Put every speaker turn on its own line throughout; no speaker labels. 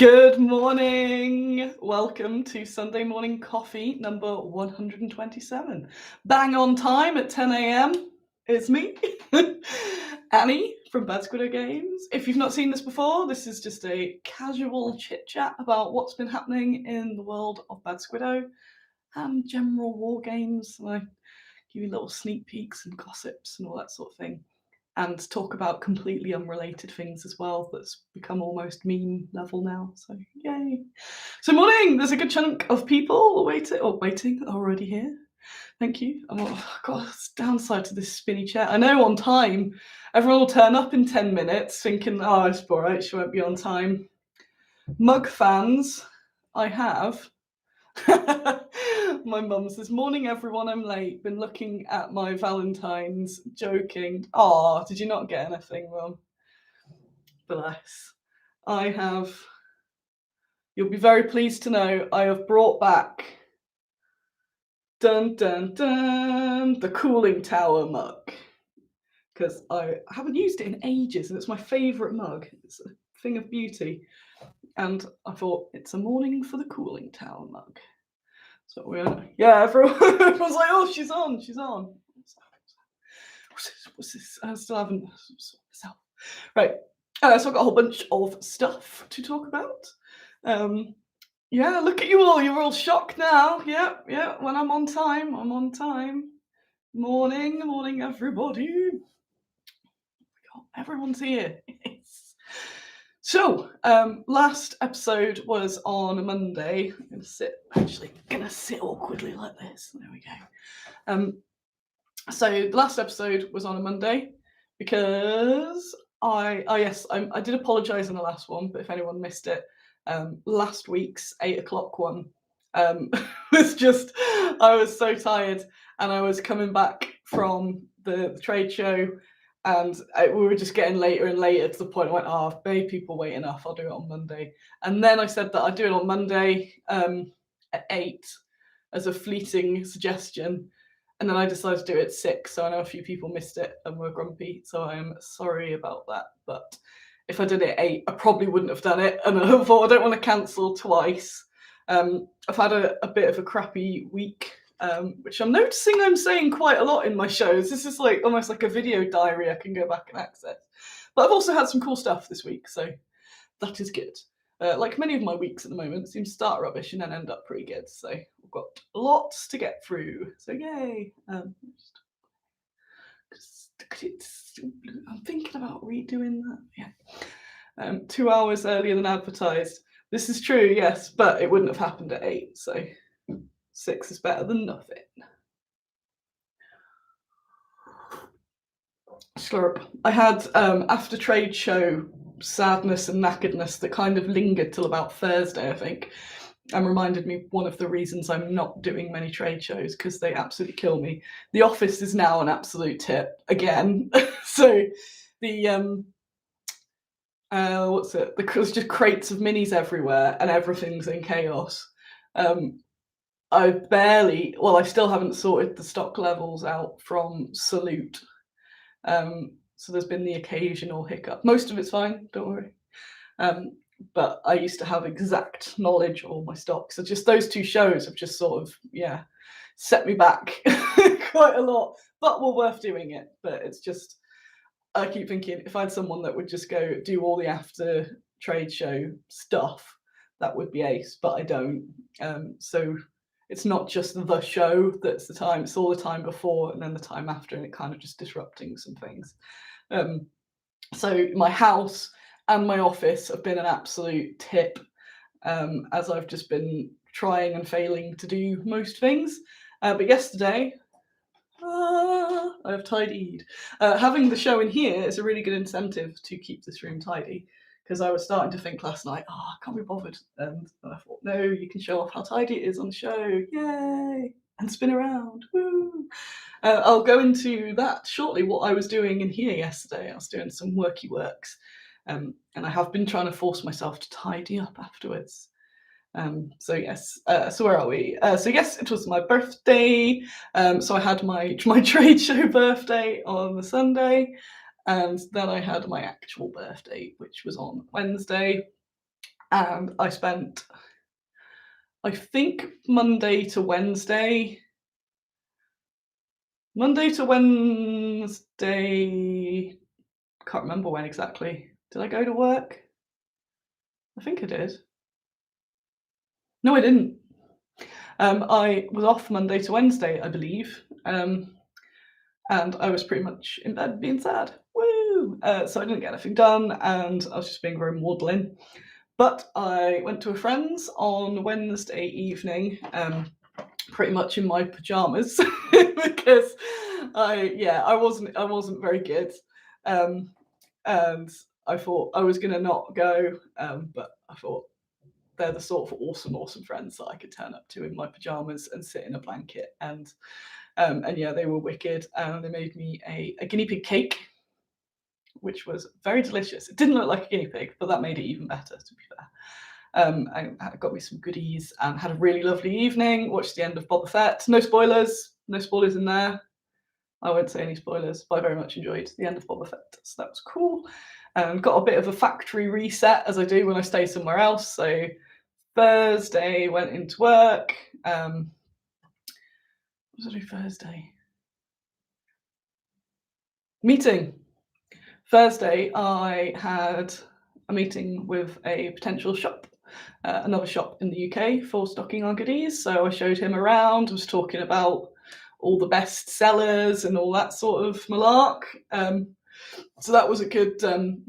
Good morning. Welcome to Sunday Morning Coffee number 127. Bang on time at 10 a.m. It's me, Annie from Squiddo Games. If you've not seen this before, this is just a casual chit chat about what's been happening in the world of Squiddo and general war games. I give you little sneak peeks and gossips and all that sort of thing, and talk about completely unrelated things as well that's become almost meme level now, so yay. So morning, there's a good chunk of people waiting already here. Thank you. God, it's downside to this spinny chair. I know on time, everyone will turn up in 10 minutes thinking, oh, it's all right, she won't be on time. Mug fans, I have. My mum says, morning everyone, I'm late. Been looking at my Valentine's, joking. Aw, did you not get anything, Mum? Bless. I have, you'll be very pleased to know, I have brought back, dun dun dun, the cooling tower mug. Because I haven't used it in ages and it's my favourite mug. It's a thing of beauty. And I thought, it's a morning for the cooling tower mug. So everyone was like, oh, she's on. What's this? I still haven't sorted this out. Right. So I've got a whole bunch of stuff to talk about. Yeah, look at you all. You're all shocked now. Yeah. When I'm on time, I'm on time. Morning, everybody. God, everyone's here. So, last episode was on a Monday. I'm gonna sit awkwardly like this. There we go. So the last episode was on a Monday because I did apologise in the last one, but if anyone missed it, last week's 8 o'clock one was just, I was so tired and I was coming back from the trade show. And we were just getting later and later to the point I went, oh, I've made people wait enough, I'll do it on Monday. And then I said that I'd do it on Monday at 8 as a fleeting suggestion. And then I decided to do it at 6. So I know a few people missed it and were grumpy. So I am sorry about that. But if I did it at 8, I probably wouldn't have done it. And I thought, I don't want to cancel twice. I've had a bit of a crappy week. Which I'm noticing I'm saying quite a lot in my shows. This is like almost like a video diary I can go back and access. But I've also had some cool stuff this week, so that is good. Like many of my weeks at the moment, seem to start rubbish and then end up pretty good. So we've got lots to get through. So yay! I'm thinking about redoing that. Yeah, 2 hours earlier than advertised. This is true, yes, but it wouldn't have happened at 8. So 6 is better than nothing. Slurp. I had after trade show sadness and knackeredness that kind of lingered till about Thursday, I think, and reminded me one of the reasons I'm not doing many trade shows, because they absolutely kill me. The office is now an absolute tip again. So the there's just crates of minis everywhere and everything's in chaos. I still haven't sorted the stock levels out from Salute. So there's been the occasional hiccup. Most of it's fine, don't worry. But I used to have exact knowledge of all my stocks. So just those 2 shows have just sort of, set me back quite a lot, but were worth doing it. But it's just, I keep thinking if I had someone that would just go do all the after trade show stuff, that would be ace, but I don't. So it's not just the show that's the time, it's all the time before and then the time after, and it kind of just disrupting some things. So my house and my office have been an absolute tip, as I've just been trying and failing to do most things. But yesterday, I have tidied. Having the show in here is a really good incentive to keep this room tidy, because I was starting to think last night, I can't be bothered. And I thought, no, you can show off how tidy it is on the show. Yay! And spin around. Woo! I'll go into that shortly, what I was doing in here yesterday. I was doing some worky works. And I have been trying to force myself to tidy up afterwards. So yes, so where are we? So yes, it was my birthday. So I had my trade show birthday on the Sunday. And then I had my actual birthday, which was on Wednesday. and I spent, I think, Monday to Wednesday, can't remember when exactly. Did I go to work? I think I did. No, I didn't. I was off Monday to Wednesday, I believe, and I was pretty much in bed being sad. Woo! So I didn't get anything done, and I was just being very maudlin. But I went to a friend's on Wednesday evening, pretty much in my pajamas because I wasn't very good, and I thought I was gonna not go, but I thought they're the sort of awesome friends that I could turn up to in my pajamas and sit in a blanket, and yeah, they were wicked, and they made me a guinea pig cake, which was very delicious. It didn't look like a guinea pig, but that made it even better, to be fair. I got me some goodies and had a really lovely evening. Watched the end of Boba Fett. No spoilers. No spoilers in there. I won't say any spoilers, but I very much enjoyed the end of Boba Fett, so that was cool. Got a bit of a factory reset, as I do when I stay somewhere else. So Thursday went into work. What was I doing Thursday? Meeting. Thursday, I had a meeting with a potential shop, another shop in the UK for stocking our goodies. So I showed him around, was talking about all the best sellers and all that sort of malark. So that was a good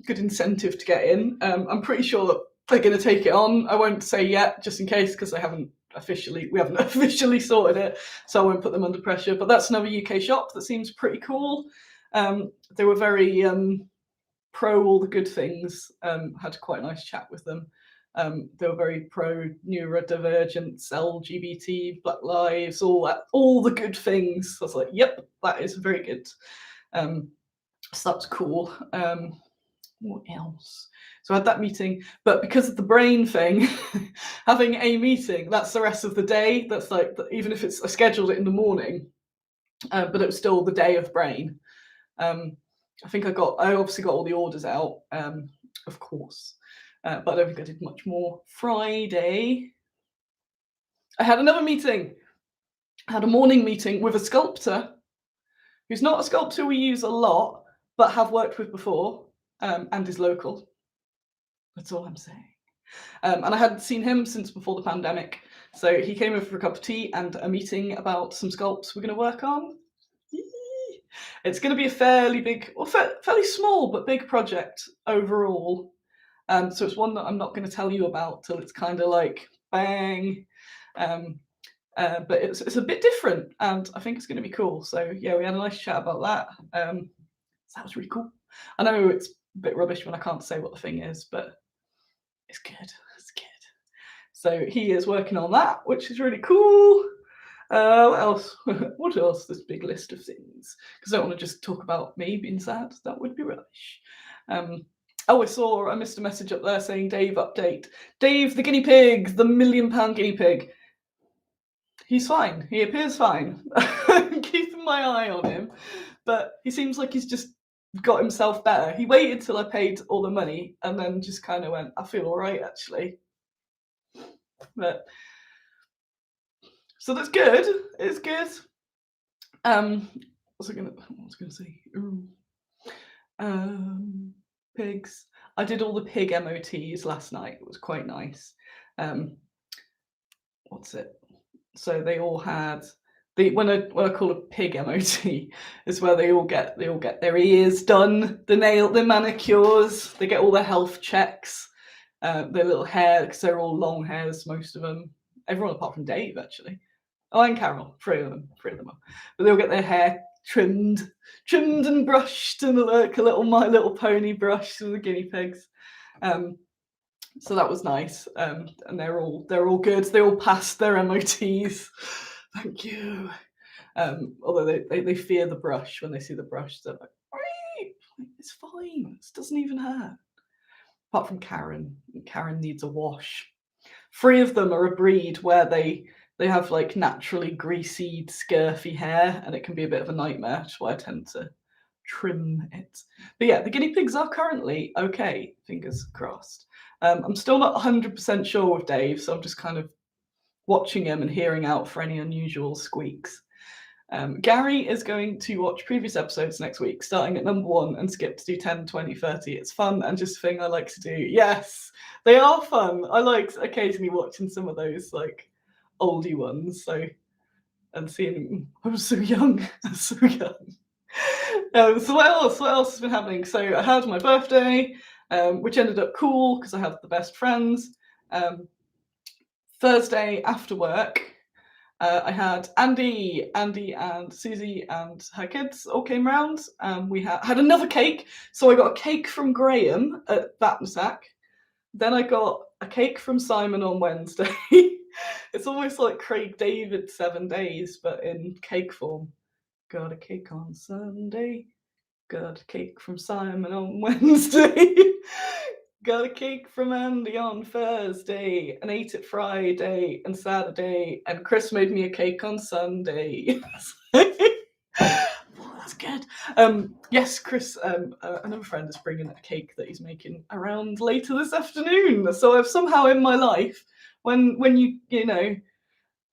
incentive to get in. I'm pretty sure that they're going to take it on. I won't say yet, just in case, because we haven't officially sorted it, so I won't put them under pressure. But that's another UK shop that seems pretty cool. They were very pro all the good things. Had quite a nice chat with them. They were very pro neurodivergence, LGBT, Black Lives, all the good things. I was like, yep, that is very good. So that's cool. What else? So I had that meeting, but because of the brain thing, having a meeting, that's the rest of the day. That's like, even if I scheduled it in the morning, but it was still the day of brain. I think I obviously got all the orders out, of course, but I don't think I did much more. Friday, I had another meeting. I had a morning meeting with a sculptor who's not a sculptor we use a lot, but have worked with before, and is local. That's all I'm saying. And I hadn't seen him since before the pandemic. So he came over for a cup of tea and a meeting about some sculpts we're going to work on. It's going to be a fairly big, or fairly small, but big project overall. So it's one that I'm not going to tell you about till it's kind of like bang. But it's a bit different, and I think it's going to be cool. So yeah, we had a nice chat about that. So that was really cool. I know it's a bit rubbish when I can't say what the thing is, but it's good. It's good. So he is working on that, which is really cool. What else? What else? This big list of things. Because I don't want to just talk about me being sad. That would be rubbish. I missed a message up there saying Dave update. Dave, the guinea pig, the £1 million guinea pig. He's fine. He appears fine. I'm keeping my eye on him, but he seems like he's just got himself better. He waited till I paid all the money and then just kind of went, I feel all right, actually. But so that's good. It's good. What was I gonna say? Pigs. I did all the pig MOTs last night. It was quite nice. What's it? So they all had when I call a pig MOT is where they all get their ears done, the manicures, they get all their health checks, their little hair, because they're all long hairs, most of them. Everyone apart from Dave, actually. Oh, and Carol, three of them are. But they'll get their hair trimmed and brushed, and like a little My Little Pony brush for the guinea pigs. So that was nice, and they're all good. They all passed their MOTs. Thank you. Although they fear the brush when they see the brush, they're like, it's fine. This doesn't even hurt. Apart from Karen. Karen needs a wash. 3 of them are a breed where they have like naturally greasy, scurfy hair, and it can be a bit of a nightmare. That's why I tend to trim it. But yeah, the guinea pigs are currently okay, fingers crossed. I'm still not 100% sure with Dave, so I'm just kind of watching him and hearing out for any unusual squeaks. Gary is going to watch previous episodes next week, starting at number 1 and skip to do 10, 20, 30. It's fun and just a thing I like to do. Yes, they are fun. I like occasionally watching some of those like oldie ones. So, and seeing, I was so young, I was so young. So what else has been happening? So I had my birthday, which ended up cool because I had the best friends. Thursday after work, I had Andy and Susie and her kids all came round. We had another cake. So I got a cake from Graham at ZUCC. Then I got a cake from Simon on Wednesday. It's almost like Craig David's 7 days, but in cake form. Got a cake on Sunday. Got a cake from Simon on Wednesday. Got a cake from Andy on Thursday, and ate it Friday and Saturday, and Chris made me a cake on Sunday. Oh, that's good. Yes, Chris, another friend is bringing a cake that he's making around later this afternoon. So I've somehow in my life, when you know,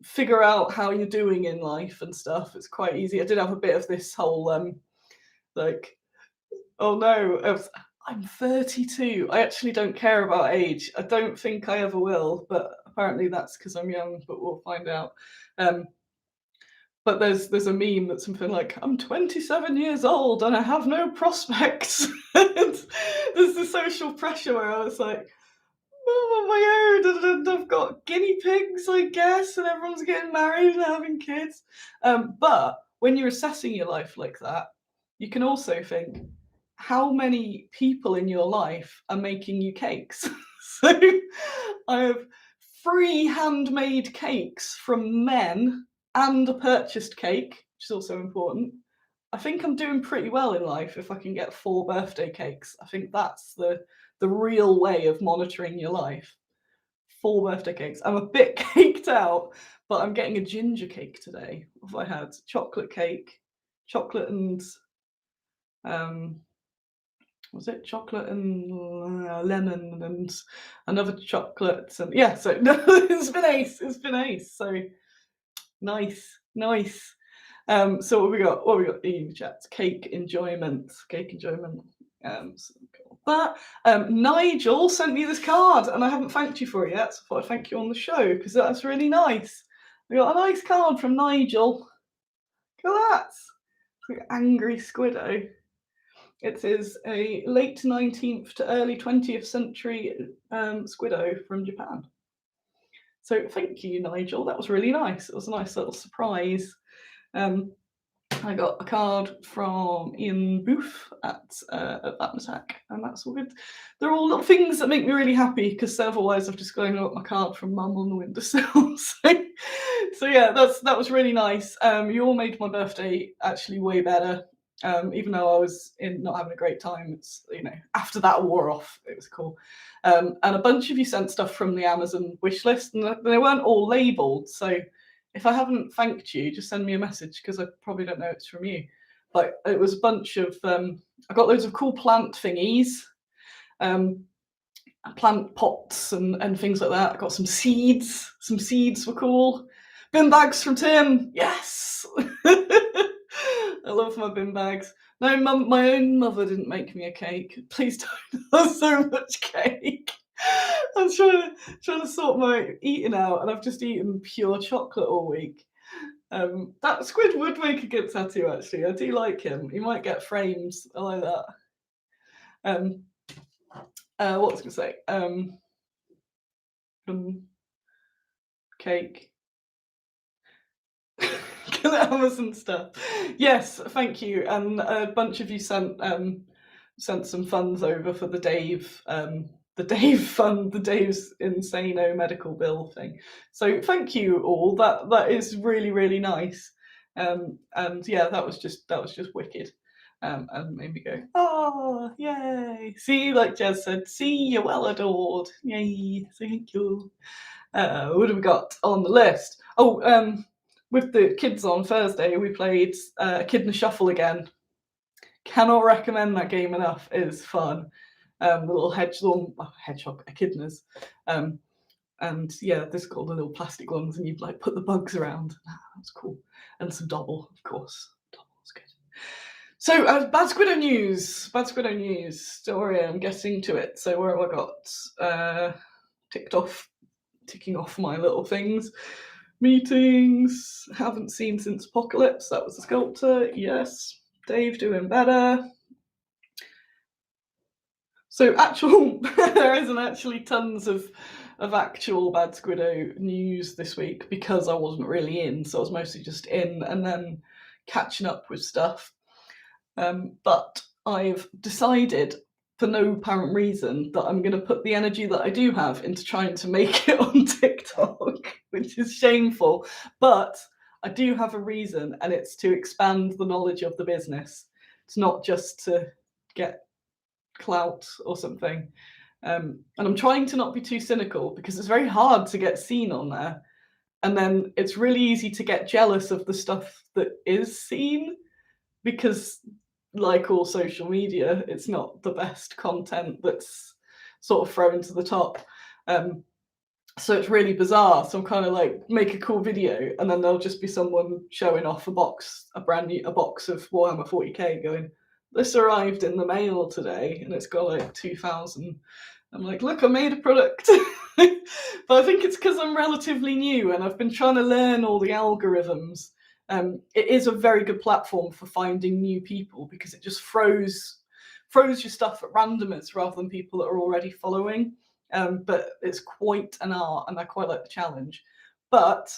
figure out how you're doing in life and stuff, it's quite easy. I did have a bit of this whole like, oh no, I'm 32. I actually don't care about age. I don't think I ever will, but apparently that's because I'm young, but we'll find out. But there's a meme that's something like, I'm 27 years old and I have no prospects. There's the social pressure where I was like, oh my god, I've got guinea pigs, I guess, and everyone's getting married and having kids. But when you're assessing your life like that, you can also think, how many people in your life are making you cakes? So I have 3 handmade cakes from men and a purchased cake, which is also important. I think I'm doing pretty well in life if I can get 4 birthday cakes. I think that's the real way of monitoring your life. 4 birthday cakes. I'm a bit caked out, but I'm getting a ginger cake today. What have I had? Chocolate cake, chocolate and was it chocolate and lemon and another chocolate, and yeah, so no, it's been ace. So nice. So what we got in chat? Cake enjoyment. So that Nigel sent me this card and I haven't thanked you for it yet, so I thought I'd thank you on the show because that's really nice. We got a nice card from Nigel. Look at that. It's like angry Squiddo. It is a late 19th to early 20th century Squiddo from Japan. So thank you, Nigel. That was really nice. It was a nice little surprise. I got a card from Ian Booth at ZUCC, and that's all good. They're all little things that make me really happy because otherwise I've just got my card from Mum on the windowsill. So yeah, that was really nice. You all made my birthday actually way better. Even though I was not having a great time, it's, you know, after that wore off, it was cool. And a bunch of you sent stuff from the Amazon wish list, and they weren't all labelled. So if I haven't thanked you, just send me a message because I probably don't know it's from you. But it was a bunch of I got loads of cool plant thingies, plant pots and things like that. I got some seeds. Some seeds were cool. Bin bags from Tim. Yes. I love my bin bags. No, my own mother didn't make me a cake. Please don't have so much cake. I'm trying to sort my eating out, and I've just eaten pure chocolate all week. That squid would make a good tattoo, actually. I do like him. He might get frames. I like that. What was I going to say? Cake. Amazon stuff. Yes, thank you. And a bunch of you sent some funds over for the Dave fund, the Dave's Insano medical bill thing. So thank you all. That is really, really nice. And yeah, that was just wicked. And made me go, oh, yay. See, like Jez said, see, you're well adored. Yay, thank you. What have we got on the list? Oh, with the kids on Thursday, we played Kid in a Shuffle again. Cannot recommend that game enough. It is fun. The little hedgehog echidnas. And yeah, this got all the little plastic ones, and you'd like put the bugs around. That's cool. And some Dobble, of course. Dobble's good. So, bad Squiddo news. Bad Squiddo news. Don't worry, I'm getting to it. So, where have I got? Ticking off my little things. Meetings. Haven't seen since Apocalypse. That was the sculptor. Yes. Dave doing better. So there isn't actually tons of actual Bad Squiddo news this week because I wasn't really in, so I was mostly just in and then catching up with stuff. But I've decided, for no apparent reason, that I'm going to put the energy that I do have into trying to make it on TikTok, which is shameful. But I do have a reason, and it's to expand the knowledge of the business. It's not just to get clout or something. And I'm trying to not be too cynical because it's very hard to get seen on there. And then it's really easy to get jealous of the stuff that is seen because, like all social media, it's not the best content that's sort of thrown to the top. So it's really bizarre. So I'm kind of like, make a cool video, and then there'll just be someone showing off a box of Warhammer 40k going, this arrived in the mail today, and it's got like 2,000. I'm like, look, I made a product. But I think it's because I'm relatively new and I've been trying to learn all the algorithms. It is a very good platform for finding new people because it just throws your stuff at randomers rather than people that are already following. But it's quite an art, and I quite like the challenge. But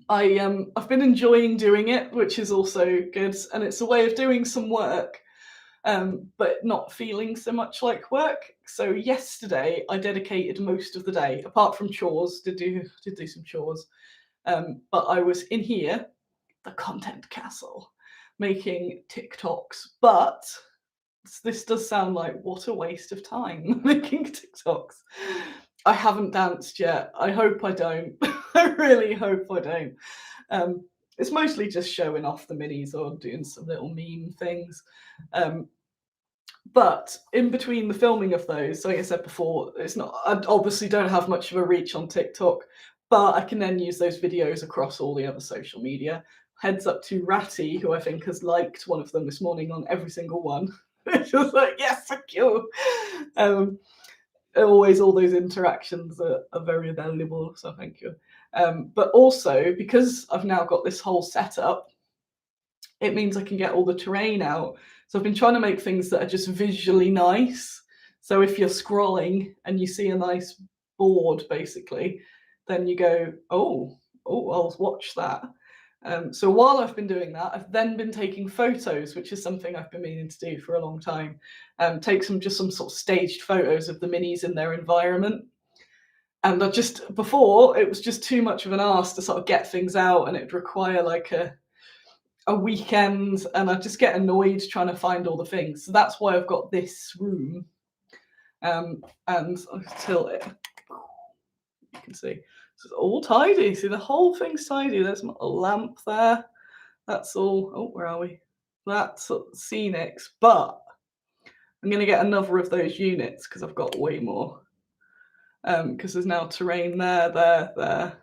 I've been enjoying doing it, which is also good, and it's a way of doing some work, but not feeling so much like work. So yesterday I dedicated most of the day, apart from chores, did do some chores, but I was in here, the content castle, making TikToks. But this does sound like what a waste of time making TikToks. I haven't danced yet. I hope I don't. I really hope I don't. It's mostly just showing off the minis or doing some little meme things. But in between the filming of those, like I said before, I obviously don't have much of a reach on TikTok, but I can then use those videos across all the other social media. Heads up to Ratty, who I think has liked one of them this morning on every single one. It's just like, yes, thank you. Always all those interactions are very valuable, so thank you. But also, because I've now got this whole setup, it means I can get all the terrain out. So I've been trying to make things that are just visually nice. So if you're scrolling and you see a nice board, basically, then you go, oh, I'll watch that. So while I've been doing that, I've then been taking photos, which is something I've been meaning to do for a long time. Take some sort of staged photos of the minis in their environment. And before, it was just too much of an ask to sort of get things out, and it'd require like a weekend, and I just get annoyed trying to find all the things. So that's why I've got this room. And I'll tilt it. You can see. It's all tidy. See, the whole thing's tidy. There's my lamp there. That's all. Oh, where are we? That's scenics. But I'm going to get another of those units because I've got way more. Because there's now terrain there.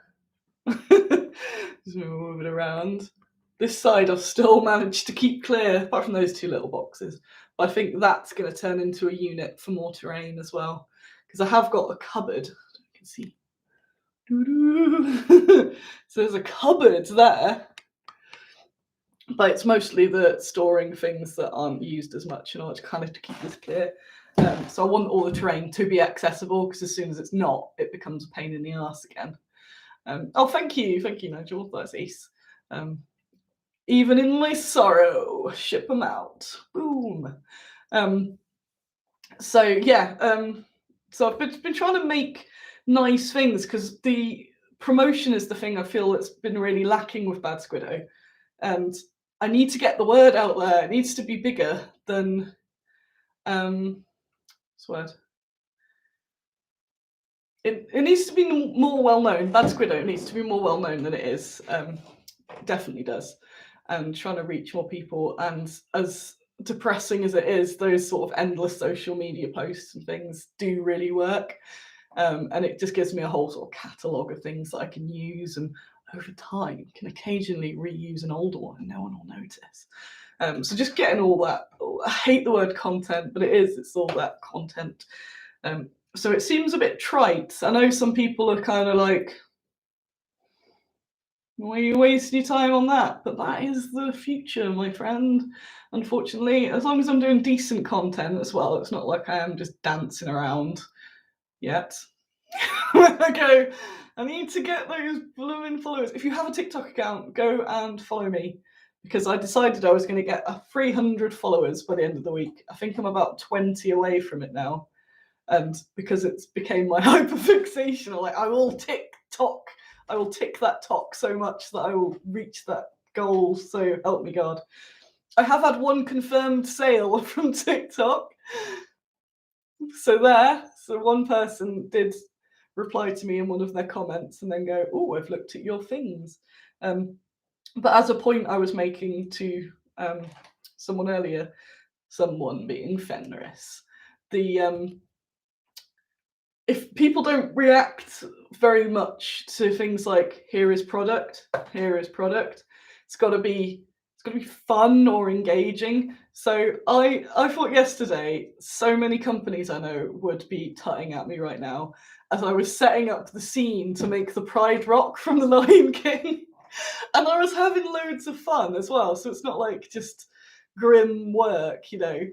Just move it around. This side I've still managed to keep clear, apart from those two little boxes. But I think that's going to turn into a unit for more terrain as well. Because I have got a cupboard. You can see. So there's a cupboard there. But it's mostly the storing things that aren't used as much in order to kind of to keep this clear. So I want all the terrain to be accessible, because as soon as it's not, it becomes a pain in the arse again. Oh, thank you, Nigel. That's ace. Even in my sorrow, ship them out. Boom. So yeah, so I've been trying to make nice things, because the promotion is the thing I feel that's been really lacking with Bad Squiddo, and I need to get the word out there. It needs to be bigger than what's the word? It needs to be more well known. Bad Squiddo needs to be more well known than it is. It definitely does. And trying to reach more people, and as depressing as it is, those sort of endless social media posts and things do really work. And it just gives me a whole sort of catalogue of things that I can use, and over time can occasionally reuse an older one and no one will notice. So just getting all that, I hate the word content, but it's all that content. So it seems a bit trite. I know some people are kind of like, why are you wasting your time on that? But that is the future, my friend. Unfortunately, as long as I'm doing decent content as well, it's not like I am just dancing around yet. I go, I need to get those blooming followers. If you have a TikTok account, go and follow me, because I decided I was going to get 300 followers by the end of the week. I think I'm about 20 away from it now. And because it's became my hyperfixation, like I will tick that talk so much that I will reach that goal. So help me God. I have had one confirmed sale from TikTok. So one person did reply to me in one of their comments and then go, oh, I've looked at your things. But as a point I was making to someone earlier, someone being Fenris, if people don't react very much to things like here is product, it's got to be fun or engaging. So I thought yesterday so many companies I know would be tutting at me right now as I was setting up the scene to make the Pride Rock from The Lion King. And I was having loads of fun as well. So it's not like just grim work, you're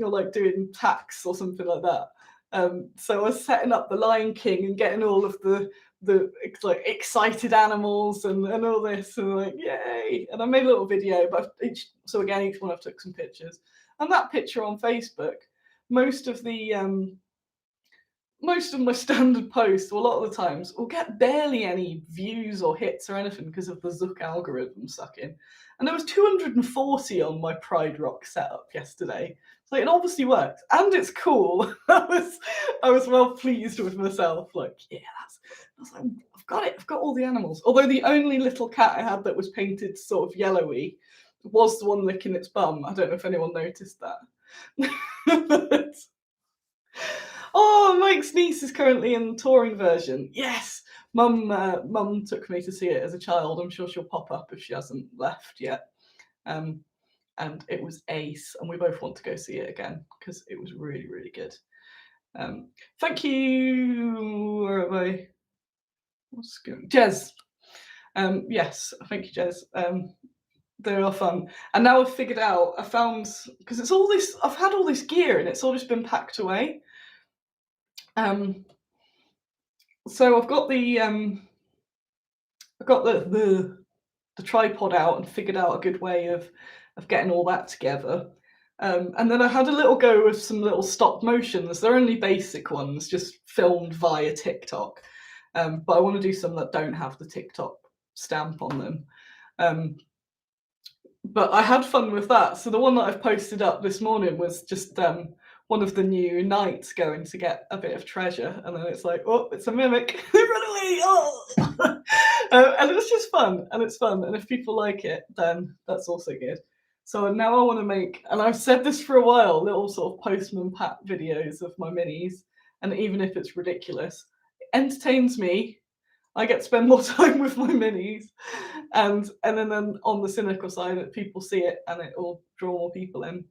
like doing tax or something like that. So I was setting up the Lion King and getting all of the like excited animals and all this, and like yay! And I made a little video, but each one I've took some pictures, and that picture on Facebook, most of my standard posts, or a lot of the times, will get barely any views or hits or anything because of the ZUCC algorithm sucking. And there was 240 on my Pride Rock setup yesterday. So it obviously works, and it's cool. I was well pleased with myself. Like, yeah, I've got it. I've got all the animals. Although the only little cat I had that was painted sort of yellowy was the one licking its bum. I don't know if anyone noticed that. Oh, Mike's niece is currently in the touring version. Yes, Mum took me to see it as a child. I'm sure she'll pop up if she hasn't left yet. And it was ace, and we both want to go see it again because it was really, really good. Thank you. Where am I? What's going? Jez. Yes, thank you, Jez. They are fun. And now I've figured out, I found, because it's all this, I've had all this gear and it's all just been packed away. So I've got the tripod out and figured out a good way of getting all that together. And then I had a little go with some little stop motions. They're only basic ones, just filmed via TikTok. But I want to do some that don't have the TikTok stamp on them. But I had fun with that. So the one that I've posted up this morning was just one of the new knights going to get a bit of treasure, and then it's like, oh, it's a mimic. Run away! Oh! And it's just fun, and it's fun. And if people like it, then that's also good. So now I want to make, and I've said this for a while, little sort of Postman Pat videos of my minis. And even if it's ridiculous, it entertains me. I get to spend more time with my minis, and then on the cynical side, people see it and it will draw more people in.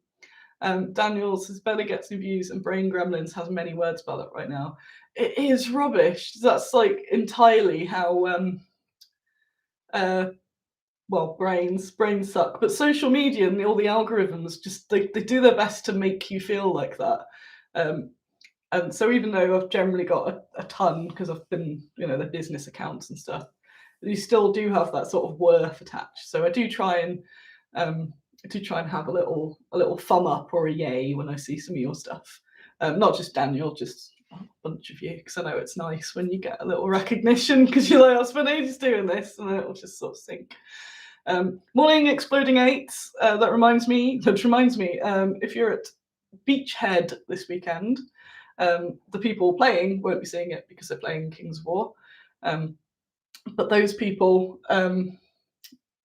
Daniel says Belly gets views and Brain Gremlins has many words about it right now. It is rubbish. That's like entirely how brains suck. But social media and all the algorithms just they do their best to make you feel like that. And so even though I've generally got a ton because I've been, the business accounts and stuff, you still do have that sort of worth attached. So I do try and have a little thumb up or a yay when I see some of your stuff. Not just Daniel, just a bunch of you, because I know it's nice when you get a little recognition because you're like, I'll spend ages doing this, and then it'll just sort of sink. Morning, Exploding Eights. That reminds me, if you're at Beachhead this weekend, the people playing won't be seeing it because they're playing Kings of War. But those people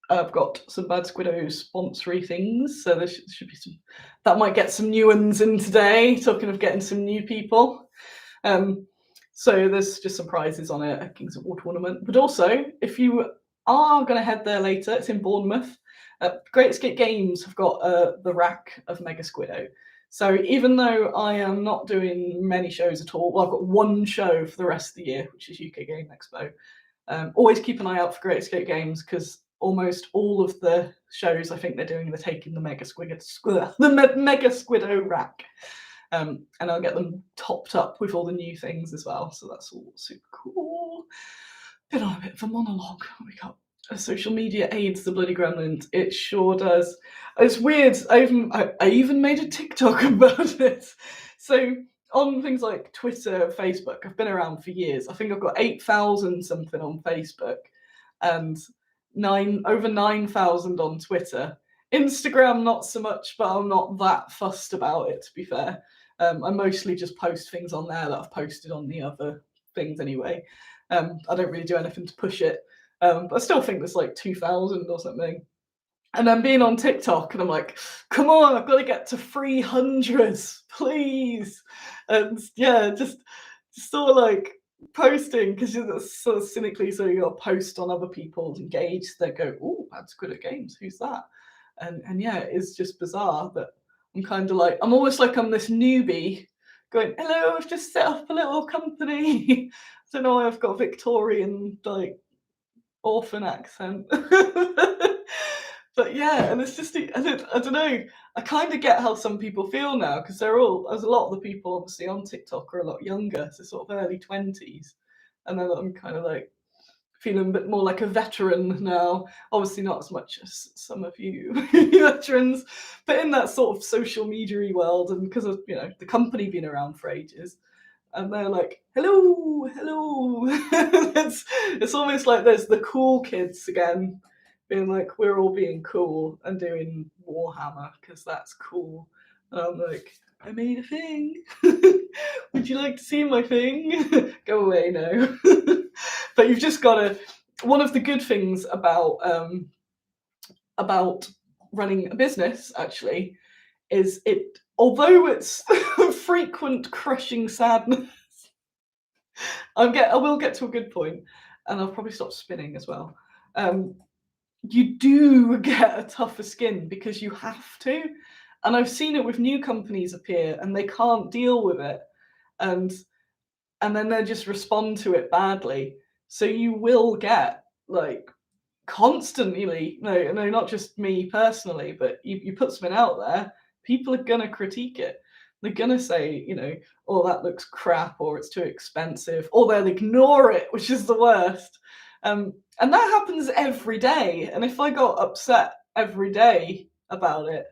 I've got some Bad Squiddo sponsory things, so there should be some. That might get some new ones in today. Talking of getting some new people, so there's just some prizes on it, a Kings of War tournament. But also, if you are going to head there later, it's in Bournemouth. Great Escape Games have got the rack of Mega Squiddo. So even though I am not doing many shows at all, well, I've got one show for the rest of the year, which is UK Game Expo. Always keep an eye out for Great Escape Games because almost all of the shows I think they're taking the Mega Squiddo rack. And I'll get them topped up with all the new things as well. So that's all super cool. Been on a bit of a monologue. We got social media aids the bloody gremlins. It sure does. It's weird. I even made a TikTok about it. So on things like Twitter, Facebook, I've been around for years. I think I've got 8,000 something on Facebook and over 9,000 on Twitter. Instagram, not so much, but I'm not that fussed about it, to be fair. I mostly just post things on there that I've posted on the other things anyway. I don't really do anything to push it. But I still think there's like 2,000 or something. And then being on TikTok, and I'm like, come on, I've got to get to 300, please. And yeah, just sort of like posting because you're sort of cynically, so you got to post on other people's engage. They go, oh, that's good at games. Who's that? And yeah, it's just bizarre that I'm kind of like, I'm almost like I'm this newbie going, hello, I've just set up a little company. I don't know why I've got a Victorian like orphan accent. But yeah, and it's just, I don't know, I kind of get how some people feel now because there's a lot of the people obviously on TikTok are a lot younger, so sort of early 20s. And then I'm kind of like feeling a bit more like a veteran now. Obviously not as much as some of you veterans, but in that sort of social media world, and because of, you know, the company being around for ages. And they're like, hello. It's almost like there's the cool kids again, being like, we're all being cool and doing Warhammer because that's cool. And I'm like, I made a thing. Would you like to see my thing? Go away now. But you've just got to. One of the good things about running a business actually is it. Although it's frequent crushing sadness, I will get to a good point, and I'll probably stop spinning as well. You do get a tougher skin because you have to, and I've seen it with new companies appear and they can't deal with it, and then they just respond to it badly. So you will get like constantly, no, not just me personally, but you put something out there, people are gonna critique it. They're gonna say, you know, oh, that looks crap, or it's too expensive, or they'll ignore it, which is the worst. And that happens every day. And if I got upset every day about it,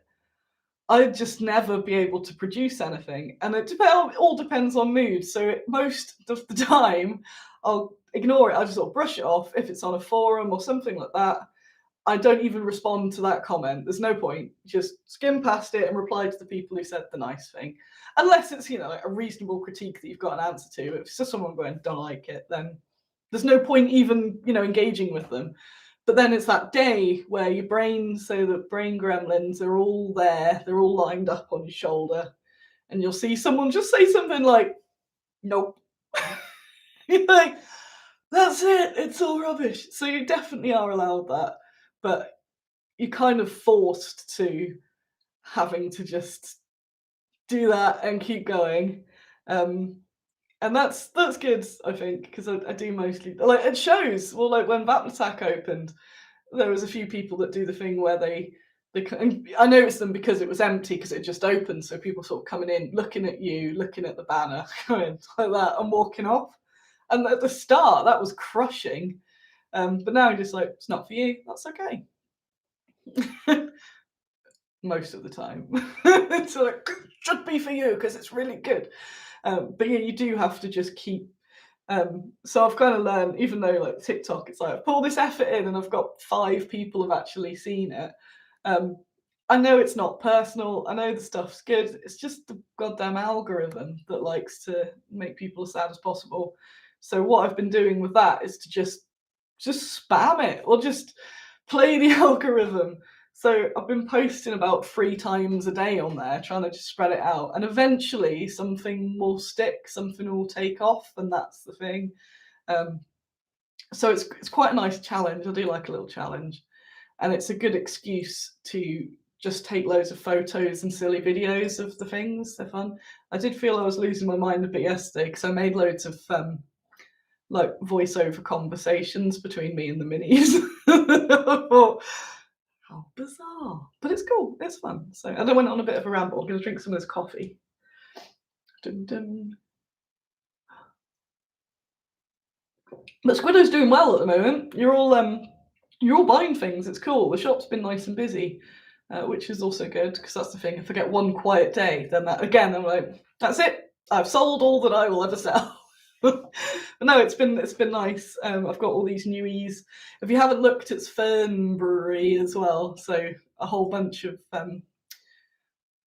I'd just never be able to produce anything. And it all depends on mood. So most of the time, I'll ignore it. I just sort of brush it off. If it's on a forum or something like that, I don't even respond to that comment. There's no point. Just skim past it and reply to the people who said the nice thing. Unless it's, you know, like a reasonable critique that you've got an answer to. If it's just someone going, don't like it, then there's no point even, you know, engaging with them. But then it's that day where your brain, so the brain gremlins are all there, they're all lined up on your shoulder, and you'll see someone just say something like, nope. You're like, that's it, it's all rubbish. So you definitely are allowed that, but you're kind of forced to having to just do that and keep going. And that's good, I think, because I do mostly like it shows. Well, like when Attack opened, there was a few people that do the thing where they and I noticed them because it was empty because it just opened, so people sort of coming in, looking at you, looking at the banner, going like that, and walking off. And at the start, that was crushing. But now I'm just like, it's not for you. That's okay. Most of the time, it's like, it should be for you because it's really good. But yeah, you do have to just keep. So I've kind of learned, even though like TikTok, it's like I've put all this effort in and I've got 5 people have actually seen it. I know it's not personal. I know the stuff's good. It's just the goddamn algorithm that likes to make people as sad as possible. So what I've been doing with that is to just spam it, or just play the algorithm. So I've been posting about 3 times a day on there, trying to just spread it out, and eventually something will stick, something will take off, and that's the thing. Um, so it's quite a nice challenge. I do like a little challenge, and it's a good excuse to just take loads of photos and silly videos of the things. They're fun. I did feel I was losing my mind a bit yesterday because I made loads of like voiceover conversations between me and the minis. I thought, how bizarre, but it's cool. It's fun. So, and I went on a bit of a ramble. I'm going to drink some of this coffee. Dun, dun. But Squiddo's doing well at the moment. You're all buying things. It's cool. The shop's been nice and busy, which is also good because that's the thing. If I get one quiet day, then that again, I'm like, that's it. I've sold all that I will ever sell. But no, it's been nice. I've got all these newies. If you haven't looked, it's Fernbury as well. So a whole bunch of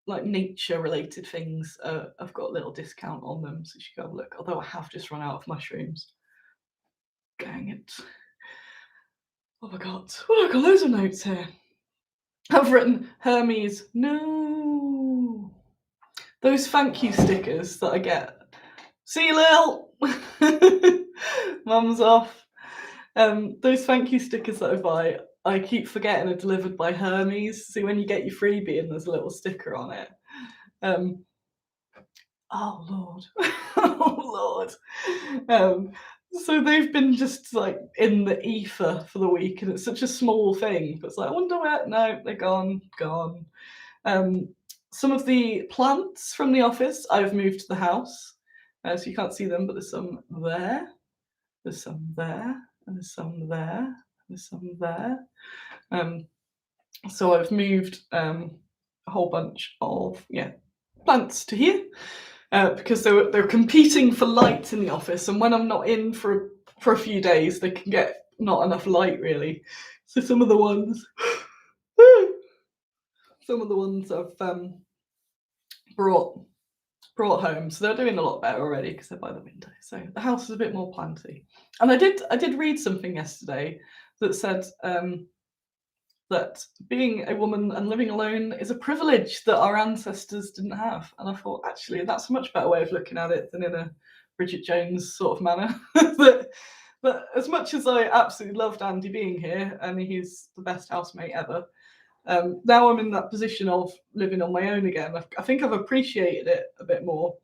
like nature related things. I've got a little discount on them, so you should go have a look. Although I have just run out of mushrooms. Dang it. Oh my god. Oh, I've got loads of notes here. I've written Hermes. No. Those thank you stickers that I get. See you, Lil. Mum's off. Those thank you stickers that I buy, I keep forgetting are delivered by Hermes. See, when you get your freebie and there's a little sticker on it. Oh Lord. Oh Lord. So they've been just like in the ether for the week, and it's such a small thing. But it's like, I wonder where. No, they're gone. Some of the plants from the office I've moved to the house, so you can't see them, but there's some there. There's some there, and there's some there, and there's some there. So I've moved a whole bunch of plants to here because they're competing for light in the office, and when I'm not in for a few days, they can get not enough light really. So some of the ones I've brought home, so they're doing a lot better already because they're by the window. So the house is a bit more planty. And I did read something yesterday that said that being a woman and living alone is a privilege that our ancestors didn't have. And I thought, actually, that's a much better way of looking at it than in a Bridget Jones sort of manner. But as much as I absolutely loved Andy being here, and he's the best housemate ever, now I'm in that position of living on my own again. I think I've appreciated it a bit more.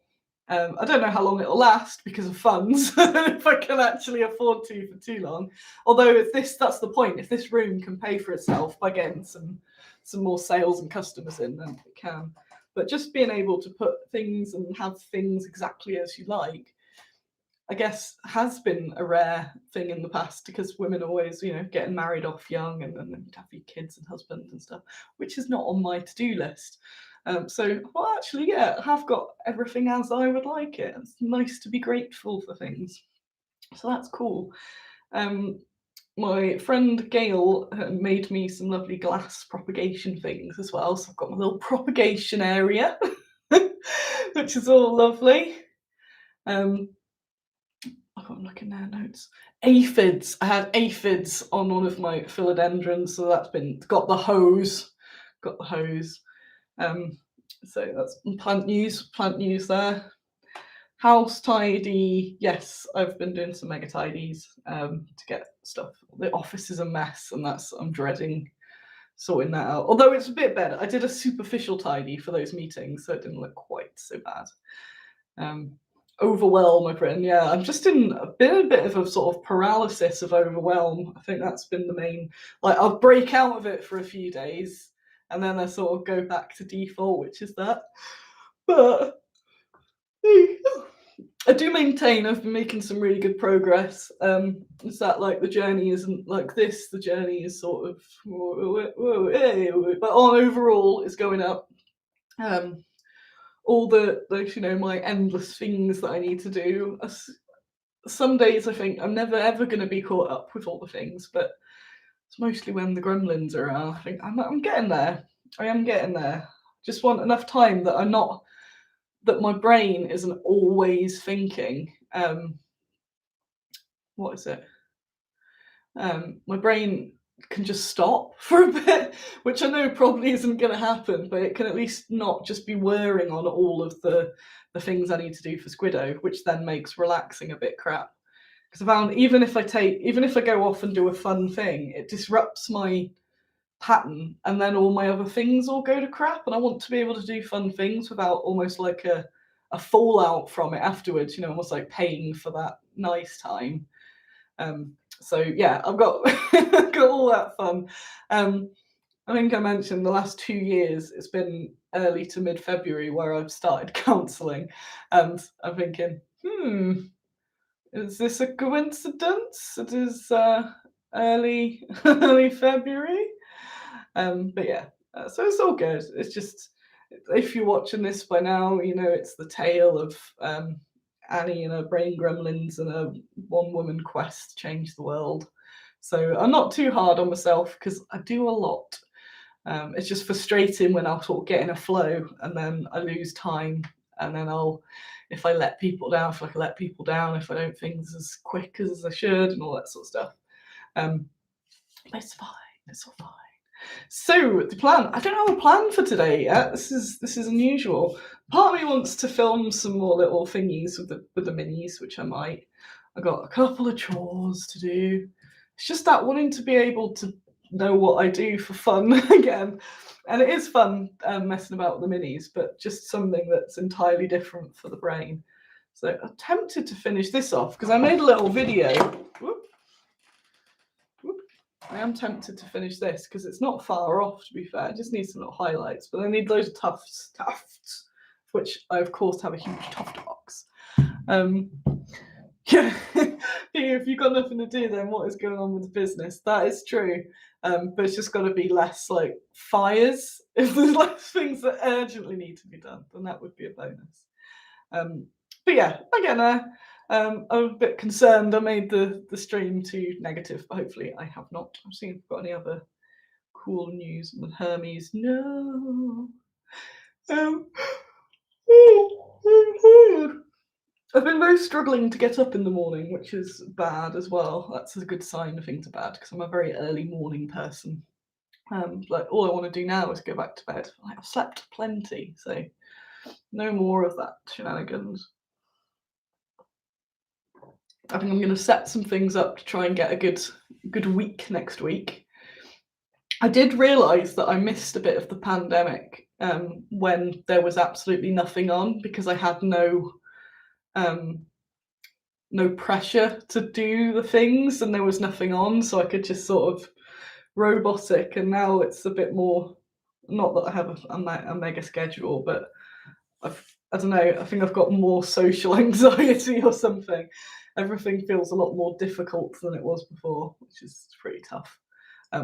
I don't know how long it'll last because of funds, if I can actually afford to for too long. Although that's the point. If this room can pay for itself by getting some more sales and customers in, then it can. But just being able to put things and have things exactly as you like, I guess, has been a rare thing in the past because women always, getting married off young and then you'd have your kids and husbands and stuff, which is not on my to-do list. So, well, actually, yeah, I have got everything as I would like it. It's nice to be grateful for things. So that's cool. My friend Gail made me some lovely glass propagation things as well. So I've got my little propagation area, which is all lovely. I'm looking at notes. Aphids. I had aphids on one of my philodendrons, so that's got the hose. So that's plant news there. House tidy. Yes, I've been doing some mega tidies to get stuff. The office is a mess, and I'm dreading sorting that out. Although it's a bit better. I did a superficial tidy for those meetings, so it didn't look quite so bad. Overwhelm, my friend. Yeah, I'm just in a bit of a sort of paralysis of overwhelm. I think that's been the main. Like, I'll break out of it for a few days, and then I sort of go back to default, which is that. But I do maintain I've been making some really good progress. It's that like the journey isn't like this. The journey is sort of, but on overall is going up. All the my endless things that I need to do. Some days I think I'm never ever going to be caught up with all the things, but it's mostly when the gremlins are around. I think I'm getting there. I am getting there. Just want enough time that my brain isn't always thinking. What is it? My brain can just stop for a bit, which I know probably isn't going to happen, but it can at least not just be whirring on all of the things I need to do for Squiddo, which then makes relaxing a bit crap. Because I found even if I go off and do a fun thing, it disrupts my pattern, and then all my other things all go to crap. And I want to be able to do fun things without almost like a fallout from it afterwards. You know, almost like paying for that nice time. So yeah, I've got got all that fun. I think I mentioned the last 2 years it's been early to mid-February where I've started counselling, and I'm thinking, is this a coincidence? It is early early February. But yeah, so it's all good. It's just, if you're watching this by now, you know it's the tale of Annie and her brain gremlins and a one-woman quest to change the world. So I'm not too hard on myself because I do a lot. It's just frustrating when I'll sort of get in a flow and then I lose time, and then if I let people down, I feel like I let people down if I don't things as quick as I should and all that sort of stuff. But it's fine. It's all fine. So the plan, I don't have a plan for today yet. This is unusual. Part of me wants to film some more little thingies with the minis, which I might. I got a couple of chores to do. It's just that wanting to be able to know what I do for fun again. And it is fun messing about with the minis, but just something that's entirely different for the brain. So I'm tempted to finish this off because I made a little video. I am tempted to finish this because it's not far off, to be fair. It just needs some little highlights, but I need loads of tufts, which I, of course, have a huge tuft box. Yeah, if you've got nothing to do, then what is going on with the business? That is true. But it's just got to be less like fires. If there's less things that urgently need to be done, then that would be a bonus. But yeah, again, I'm a bit concerned I made the stream too negative, but hopefully I have not. I'm seeing if I've got any other cool news with Hermes. No. I've been very struggling to get up in the morning, which is bad as well. That's a good sign of things are bad because I'm a very early morning person. Like all I want to do now is go back to bed. Like, I've slept plenty, so no more of that shenanigans. I think I'm going to set some things up to try and get a good week next week. I did realise that I missed a bit of the pandemic when there was absolutely nothing on because I had no pressure to do the things and there was nothing on, so I could just sort of robotic. And now it's a bit more, not that I have a mega schedule, but I don't know, I think I've got more social anxiety or something. Everything feels a lot more difficult than it was before, which is pretty tough.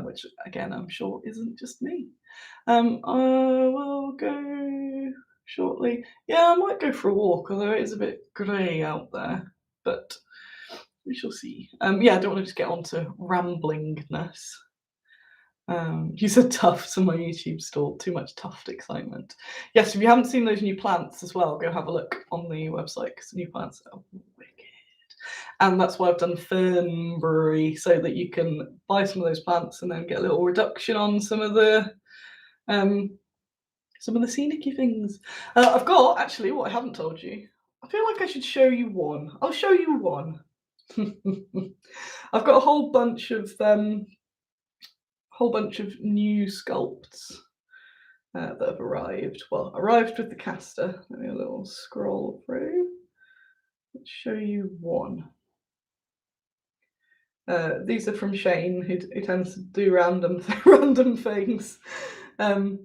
Which again, I'm sure isn't just me. I will go shortly. Yeah, I might go for a walk, although it is a bit grey out there, but we shall see. Yeah, I don't want to just get on to ramblingness. You said tufts on my YouTube stall, too much tuft excitement. Yes, if you haven't seen those new plants as well, go have a look on the website because the new plants are wicked. And that's why I've done Fernbury, so that you can buy some of those plants and then get a little reduction on some of the scenic-y things. I've got, actually, what I haven't told you. I feel like I should show you one. I'll show you one. I've got a whole bunch of new Sculpps that have arrived. Well, arrived with the caster. Let me a little scroll through. Let's show you one. These are from Shane, who tends to do random things. Let's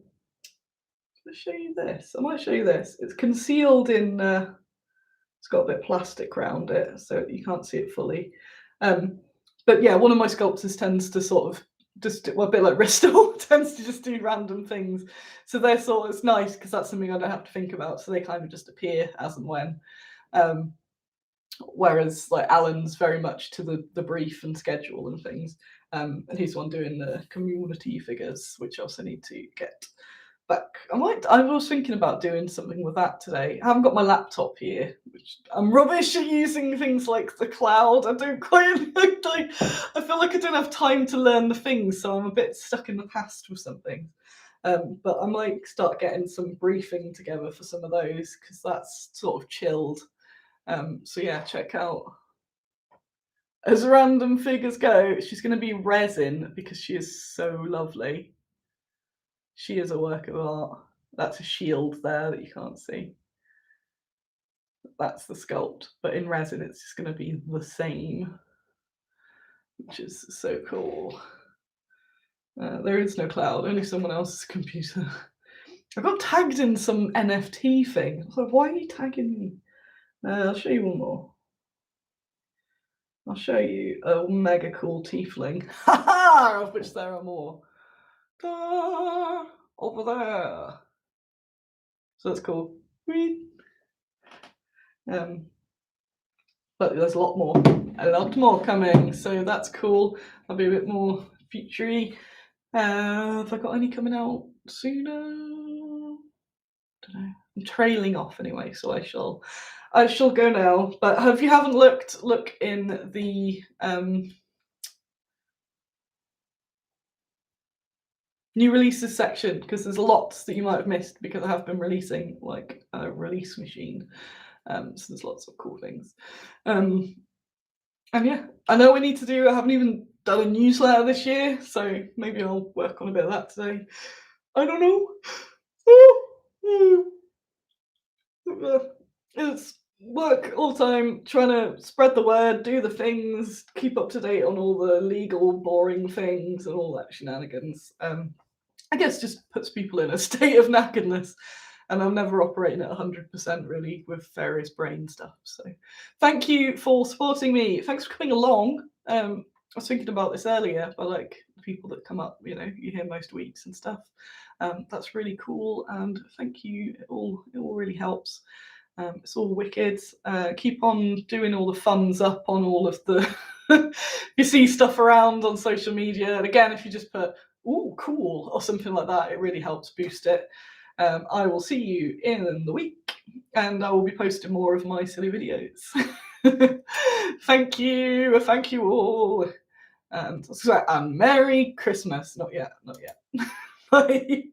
show you this. I might show you this. It's concealed in. It's got a bit of plastic around it, so you can't see it fully. But yeah, one of my sculptors tends to sort of just, well, a bit like Bristol, tends to just do random things. So they're sort of, it's nice because that's something I don't have to think about. So they kind of just appear as and when. Whereas like Alan's very much to the brief and schedule and things. And he's the one doing the community figures, which I also need to get back. I was thinking about doing something with that today. I haven't got my laptop here, which I'm rubbish at using things like the cloud. I don't quite like. I feel like I don't have time to learn the things, so I'm a bit stuck in the past with something. But I might start getting some briefing together for some of those because that's sort of chilled. So yeah, check out. As random figures go, she's going to be resin because she is so lovely. She is a work of art. That's a shield there that you can't see. That's the sculpt, but in resin it's just going to be the same, which is so cool. There is no cloud, only someone else's computer. I got tagged in some NFT thing. I was like, why are you tagging me? I'll show you one more. I'll show you a mega cool tiefling, of which there are more. Ta, over there. So that's cool. But there's a lot more coming. So that's cool. I'll be a bit more featurey. Have I got any coming out sooner? Don't know. I'm trailing off anyway, so I shall go now. But if you haven't looked, look in the new releases section because there's lots that you might have missed because I have been releasing like a release machine. So there's lots of cool things. And yeah, I know I haven't even done a newsletter this year, so maybe I'll work on a bit of that today. I don't know. It's work all the time, trying to spread the word, do the things, keep up to date on all the legal, boring things and all that shenanigans. I guess just puts people in a state of knackeredness. And I'm never operating at 100% really with various brain stuff. So thank you for supporting me. Thanks for coming along. I was thinking about this earlier, but like the people that come up, you hear most weeks and stuff. That's really cool. And thank you. It all really helps. It's all wicked. Keep on doing all the thumbs up on all of the you see stuff around on social media. And again, if you just put "ooh, cool" or something like that, it really helps boost it. I will see you in the week, and I will be posting more of my silly videos. Thank you all, and Merry Christmas. Not yet. Bye.